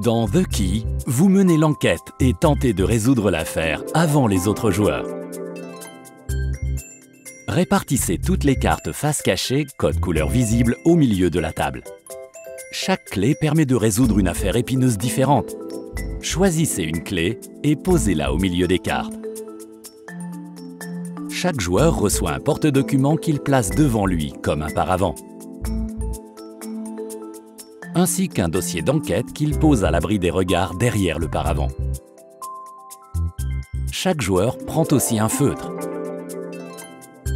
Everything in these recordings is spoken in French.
Dans The Key, vous menez l'enquête et tentez de résoudre l'affaire avant les autres joueurs. Répartissez toutes les cartes face cachée, code couleur visible, au milieu de la table. Chaque clé permet de résoudre une affaire épineuse différente. Choisissez une clé et posez-la au milieu des cartes. Chaque joueur reçoit un porte-document qu'il place devant lui comme un paravent, ainsi qu'un dossier d'enquête qu'il pose à l'abri des regards derrière le paravent. Chaque joueur prend aussi un feutre.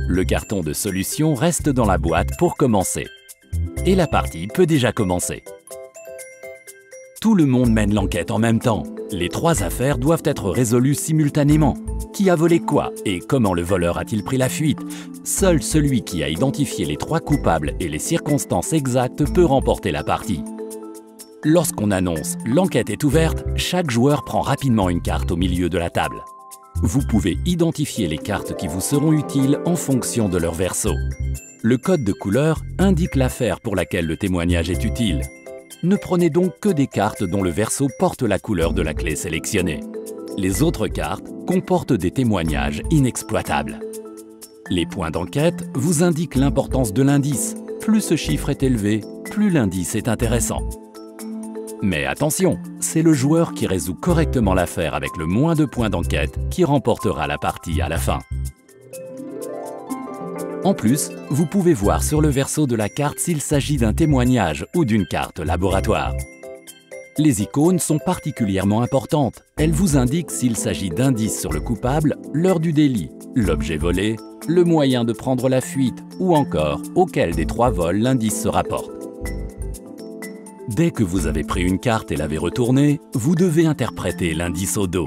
Le carton de solution reste dans la boîte pour commencer. Et la partie peut déjà commencer. Tout le monde mène l'enquête en même temps. Les 3 affaires doivent être résolues simultanément. Qui a volé quoi et comment le voleur a-t-il pris la fuite? Seul celui qui a identifié les 3 coupables et les circonstances exactes peut remporter la partie. Lorsqu'on annonce « L'enquête est ouverte », chaque joueur prend rapidement une carte au milieu de la table. Vous pouvez identifier les cartes qui vous seront utiles en fonction de leur verso. Le code de couleur indique l'affaire pour laquelle le témoignage est utile. Ne prenez donc que des cartes dont le verso porte la couleur de la clé sélectionnée. Les autres cartes comportent des témoignages inexploitables. Les points d'enquête vous indiquent l'importance de l'indice. Plus ce chiffre est élevé, plus l'indice est intéressant. Mais attention, c'est le joueur qui résout correctement l'affaire avec le moins de points d'enquête qui remportera la partie à la fin. En plus, vous pouvez voir sur le verso de la carte s'il s'agit d'un témoignage ou d'une carte laboratoire. Les icônes sont particulièrement importantes. Elles vous indiquent s'il s'agit d'indices sur le coupable, l'heure du délit, l'objet volé, le moyen de prendre la fuite ou encore auquel des 3 vols l'indice se rapporte. Dès que vous avez pris une carte et l'avez retournée, vous devez interpréter l'indice au dos.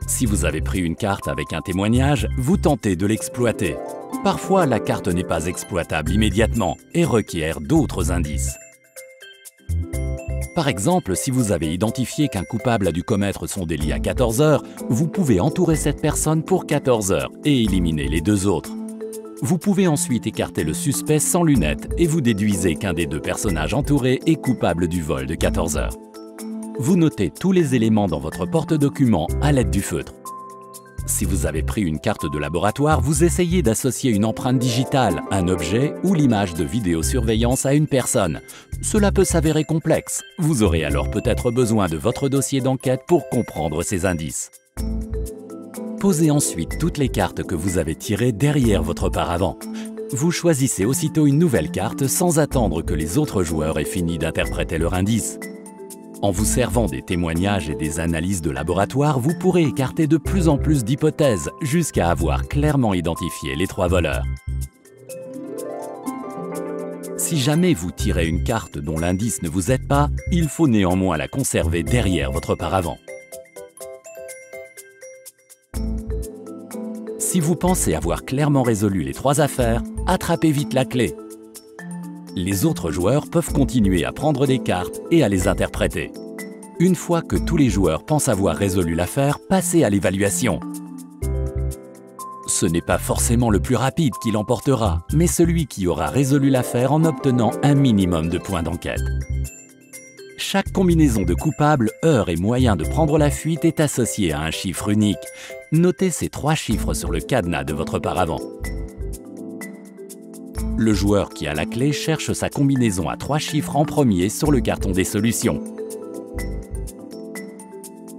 Si vous avez pris une carte avec un témoignage, vous tentez de l'exploiter. Parfois, la carte n'est pas exploitable immédiatement et requiert d'autres indices. Par exemple, si vous avez identifié qu'un coupable a dû commettre son délit à 14 h, vous pouvez entourer cette personne pour 14 h et éliminer les 2 autres. Vous pouvez ensuite écarter le suspect sans lunettes et vous déduisez qu'un des 2 personnages entourés est coupable du vol de 14 h. Vous notez tous les éléments dans votre porte-document à l'aide du feutre. Si vous avez pris une carte de laboratoire, vous essayez d'associer une empreinte digitale, un objet ou l'image de vidéosurveillance à une personne. Cela peut s'avérer complexe. Vous aurez alors peut-être besoin de votre dossier d'enquête pour comprendre ces indices. Posez ensuite toutes les cartes que vous avez tirées derrière votre paravent. Vous choisissez aussitôt une nouvelle carte sans attendre que les autres joueurs aient fini d'interpréter leur indice. En vous servant des témoignages et des analyses de laboratoire, vous pourrez écarter de plus en plus d'hypothèses jusqu'à avoir clairement identifié les 3 voleurs. Si jamais vous tirez une carte dont l'indice ne vous aide pas, il faut néanmoins la conserver derrière votre paravent. Si vous pensez avoir clairement résolu les 3 affaires, attrapez vite la clé. Les autres joueurs peuvent continuer à prendre des cartes et à les interpréter. Une fois que tous les joueurs pensent avoir résolu l'affaire, passez à l'évaluation. Ce n'est pas forcément le plus rapide qui l'emportera, mais celui qui aura résolu l'affaire en obtenant un minimum de points d'enquête. Chaque combinaison de coupables, heure et moyen de prendre la fuite est associée à un chiffre unique. Notez ces 3 chiffres sur le cadenas de votre paravent. Le joueur qui a la clé cherche sa combinaison à 3 chiffres en premier sur le carton des solutions.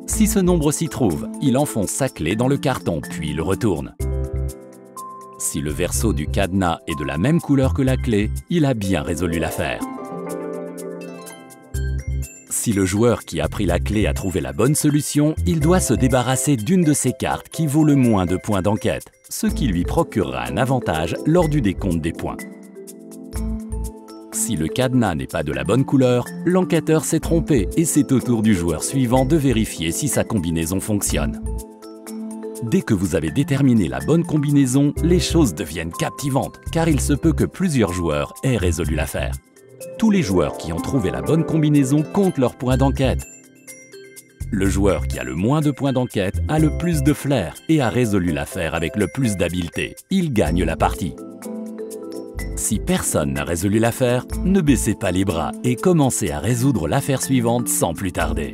Si ce nombre s'y trouve, il enfonce sa clé dans le carton puis le retourne. Si le verso du cadenas est de la même couleur que la clé, il a bien résolu l'affaire. Si le joueur qui a pris la clé a trouvé la bonne solution, il doit se débarrasser d'une de ses cartes qui vaut le moins de points d'enquête, ce qui lui procurera un avantage lors du décompte des points. Si le cadenas n'est pas de la bonne couleur, l'enquêteur s'est trompé et c'est au tour du joueur suivant de vérifier si sa combinaison fonctionne. Dès que vous avez déterminé la bonne combinaison, les choses deviennent captivantes, car il se peut que plusieurs joueurs aient résolu l'affaire. Tous les joueurs qui ont trouvé la bonne combinaison comptent leurs points d'enquête. Le joueur qui a le moins de points d'enquête a le plus de flair et a résolu l'affaire avec le plus d'habileté. Il gagne la partie. Si personne n'a résolu l'affaire, ne baissez pas les bras et commencez à résoudre l'affaire suivante sans plus tarder.